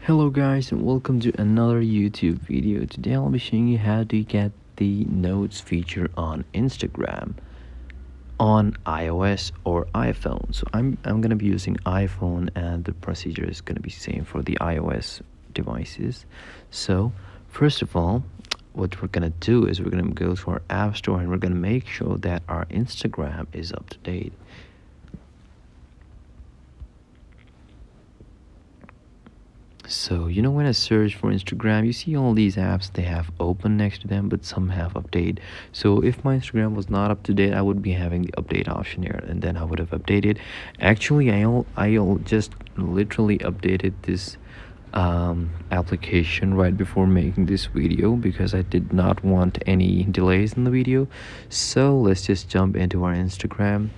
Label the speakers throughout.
Speaker 1: Hello guys and welcome to another YouTube video. Today I'll be showing you how to get the notes feature on Instagram on iOS or iPhone. So I'm gonna be using iPhone and the procedure is gonna be same for the iOS devices. So first of all, what we're gonna do is we're gonna go to our app store and we're gonna make sure that our Instagram is up to date. So, when I search for Instagram, you see all these apps, they have open next to them, but some have update. So if my Instagram was not up to date, I would be having the update option here, and then I would have updated. Actually, I'll just literally updated this application right before making this video because I did not want any delays in the video. So let's just jump into our Instagram.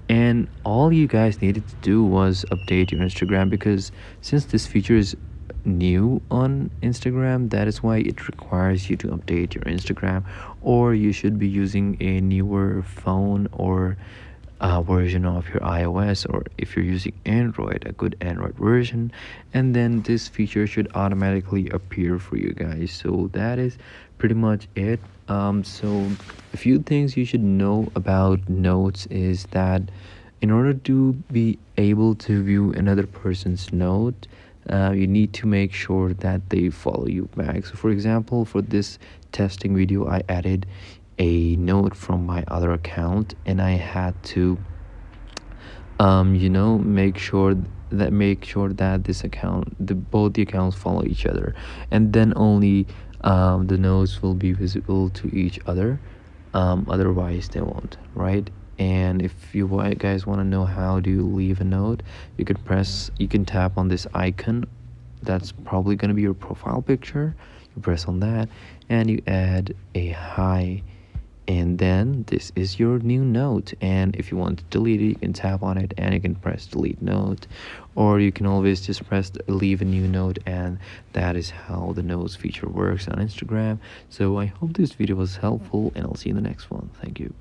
Speaker 1: And all you guys needed to do was update your Instagram, because since this feature is new on Instagram, that is why it requires you to update your Instagram, or you should be using a newer phone or version of your iOS, or if you're using Android, a good Android version, and then this feature should automatically appear for you guys. So that is pretty much it. So a few things you should know about notes is that in order to be able to view another person's note, you need to make sure that they follow you back. So for example, for this testing video, I added a note from my other account and I had to make sure that this account, both the accounts follow each other, and then only the notes will be visible to each other. Otherwise they won't, right? And if you guys want to know how do you leave a note, you can tap on this icon that's probably going to be your profile picture. You press on that and you add a hi, and then this is your new note. And if you want to delete it, you can tap on it and you can press delete note, or you can always just press leave a new note. And that is how the notes feature works on Instagram. So I hope this video was helpful and I'll see you in the next one. Thank you.